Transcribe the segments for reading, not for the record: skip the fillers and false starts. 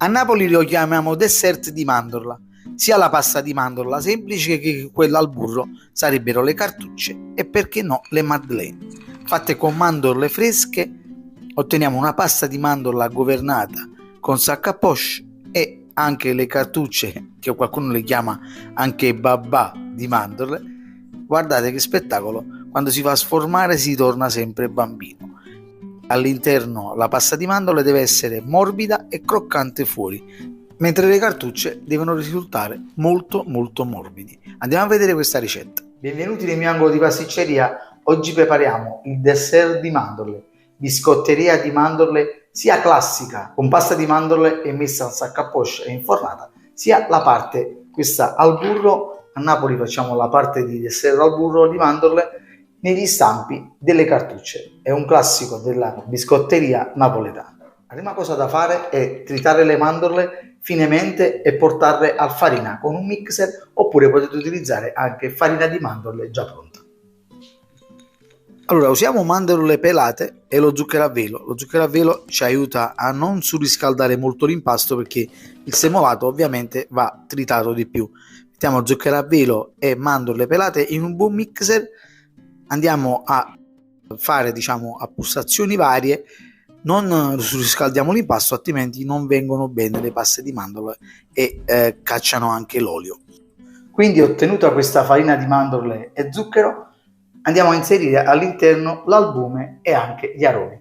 A Napoli lo chiamiamo dessert di mandorla. Sia la pasta di mandorla semplice che quella al burro sarebbero le cartucce e perché no le madeleine. Fatte con mandorle fresche otteniamo una pasta di mandorla governata con sac à poche e anche le cartucce, che qualcuno le chiama anche babà di mandorle. Guardate che spettacolo, quando si fa sformare si torna sempre bambino. All'interno la pasta di mandorle deve essere morbida e croccante fuori, mentre le cartucce devono risultare molto morbidi. Andiamo a vedere questa ricetta. Benvenuti nel mio angolo di pasticceria. Oggi prepariamo il dessert di mandorle, biscotteria di mandorle sia classica con pasta di mandorle e messa al sac à poche e infornata, sia la parte questa al burro. A Napoli facciamo la parte di dessert al burro di mandorle negli stampi delle cartucce. È un classico della biscotteria napoletana. La prima cosa da fare è tritare le mandorle finemente e portarle al farina con un mixer, oppure potete utilizzare anche farina di mandorle già pronta. Allora, usiamo mandorle pelate e lo zucchero a velo. Lo zucchero a velo ci aiuta a non surriscaldare molto l'impasto, perché il semolato ovviamente va tritato di più. Mettiamo zucchero a velo e mandorle pelate in un buon mixer. Andiamo a fare a pulsazioni varie, non surriscaldiamo l'impasto, altrimenti non vengono bene le paste di mandorle e cacciano anche l'olio. Quindi, ottenuta questa farina di mandorle e zucchero, andiamo a inserire all'interno l'albume e anche gli aromi.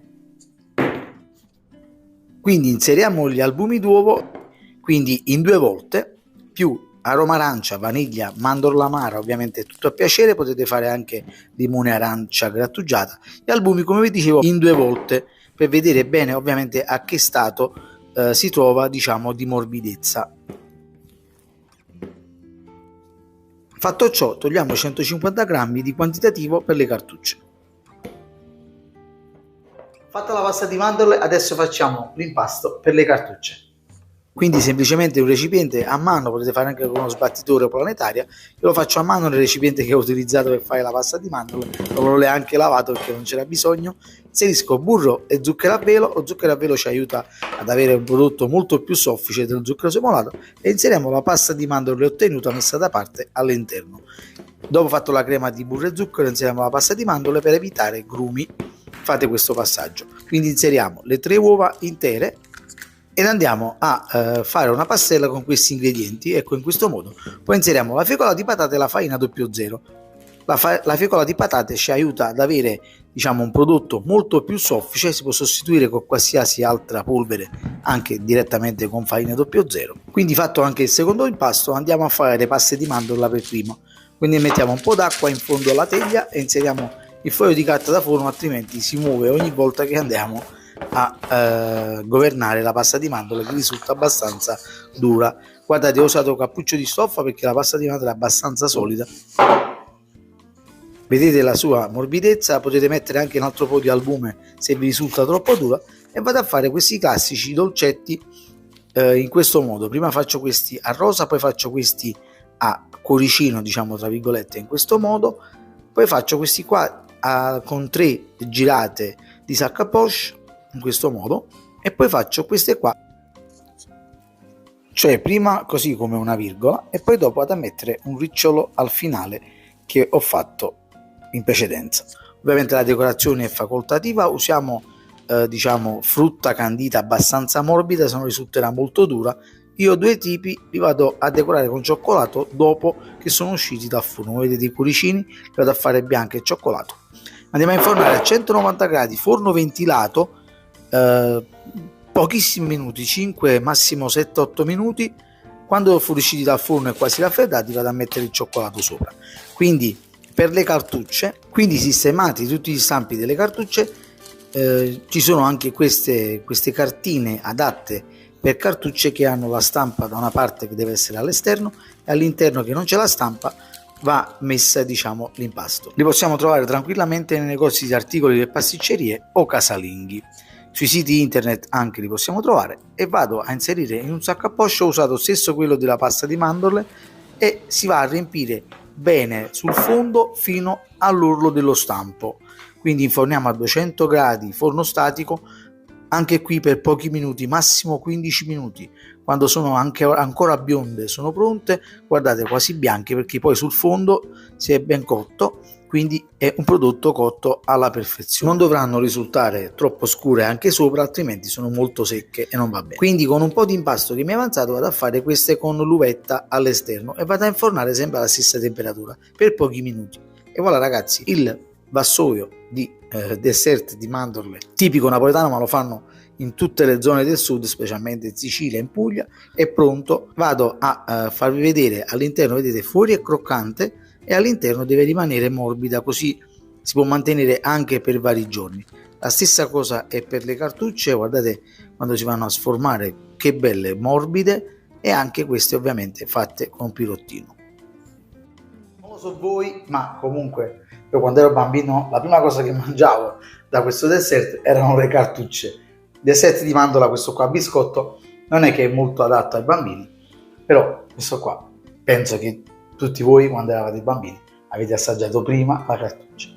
Quindi inseriamo gli albumi d'uovo, quindi in 2 volte, più aroma arancia, vaniglia, mandorla amara, ovviamente tutto a piacere. Potete fare anche limone arancia grattugiata. Gli albumi, come vi dicevo, in 2 volte per vedere bene ovviamente a che stato si trova di morbidezza. Fatto ciò, togliamo 150 grammi di quantitativo per le cartucce. Fatta la pasta di mandorle, adesso facciamo l'impasto per le cartucce. Quindi semplicemente un recipiente a mano, potete fare anche con uno sbattitore o planetaria. Io lo faccio a mano nel recipiente che ho utilizzato per fare la pasta di mandorle, non l'ho anche lavato perché non c'era bisogno. Inserisco burro e zucchero a velo. Lo zucchero a velo ci aiuta ad avere un prodotto molto più soffice del zucchero semolato, e inseriamo la pasta di mandorle ottenuta messa da parte all'interno. Dopo fatto la crema di burro e zucchero, inseriamo la pasta di mandorle per evitare grumi. Fate questo passaggio. Quindi inseriamo le 3 uova intere ed andiamo a fare una pastella con questi ingredienti. Ecco, in questo modo. Poi inseriamo la fecola di patate e la farina 00. La fecola di patate ci aiuta ad avere un prodotto molto più soffice. Si può sostituire con qualsiasi altra polvere, anche direttamente con farina 00. Quindi, fatto anche il secondo impasto, andiamo a fare le paste di mandorla per primo. Quindi mettiamo un po' d'acqua in fondo alla teglia e inseriamo il foglio di carta da forno, altrimenti si muove ogni volta che andiamo a governare la pasta di mandorle, che risulta abbastanza dura. Guardate, ho usato cappuccio di stoffa perché la pasta di mandorle è abbastanza solida. Vedete la sua morbidezza. Potete mettere anche un altro po' di albume se vi risulta troppo dura. E vado a fare questi classici dolcetti in questo modo. Prima faccio questi a rosa, poi faccio questi a cuoricino, tra virgolette, in questo modo. Poi faccio questi qua con 3 girate di sac à poche, in questo modo, e poi faccio queste qua, cioè prima così come una virgola e poi dopo vado a mettere un ricciolo al finale che ho fatto in precedenza. Ovviamente la decorazione è facoltativa, usiamo frutta candita abbastanza morbida, se non risulterà molto dura. Io ho 2 tipi, li vado a decorare con cioccolato dopo che sono usciti dal forno. Vedete i cuoricini, li vado a fare bianco e cioccolato. Andiamo a infornare a 190 gradi, forno ventilato, pochissimi minuti, 5 massimo 7-8 minuti. Quando fuoriusciti dal forno e quasi raffreddati, vado a mettere il cioccolato sopra. Quindi per le cartucce, quindi sistemati tutti gli stampi delle cartucce, ci sono anche queste cartine adatte per cartucce che hanno la stampa da una parte che deve essere all'esterno, e all'interno che non c'è la stampa va messa l'impasto. Li possiamo trovare tranquillamente nei negozi di articoli delle pasticcerie o casalinghi. Sui siti internet anche li possiamo trovare. E vado a inserire in un sacco a poche. Ho usato stesso quello della pasta di mandorle e si va a riempire bene sul fondo fino all'orlo dello stampo. Quindi inforniamo a 200 gradi forno statico anche qui per pochi minuti, massimo 15 minuti. Quando sono anche ancora bionde, sono pronte, guardate, quasi bianche, perché poi sul fondo si è ben cotto, quindi è un prodotto cotto alla perfezione. Non dovranno risultare troppo scure anche sopra, altrimenti sono molto secche e non va bene. Quindi con un po' di impasto che mi è avanzato vado a fare queste con l'uvetta all'esterno e vado a infornare sempre alla stessa temperatura per pochi minuti. E voilà ragazzi, il vassoio di dessert di mandorle tipico napoletano, ma lo fanno in tutte le zone del sud, specialmente in Sicilia e in Puglia, è pronto. Vado a farvi vedere all'interno, vedete, fuori è croccante e all'interno deve rimanere morbida, così si può mantenere anche per vari giorni. La stessa cosa è per le cartucce, guardate quando si vanno a sformare che belle, morbide, e anche queste ovviamente fatte con pirottino. Non lo so voi, ma comunque io quando ero bambino la prima cosa che mangiavo da questo dessert erano le cartucce. Dessert di mandorla, questo qua biscotto, non è che è molto adatto ai bambini, però questo qua penso che tutti voi quando eravate bambini avete assaggiato prima la cartuccia.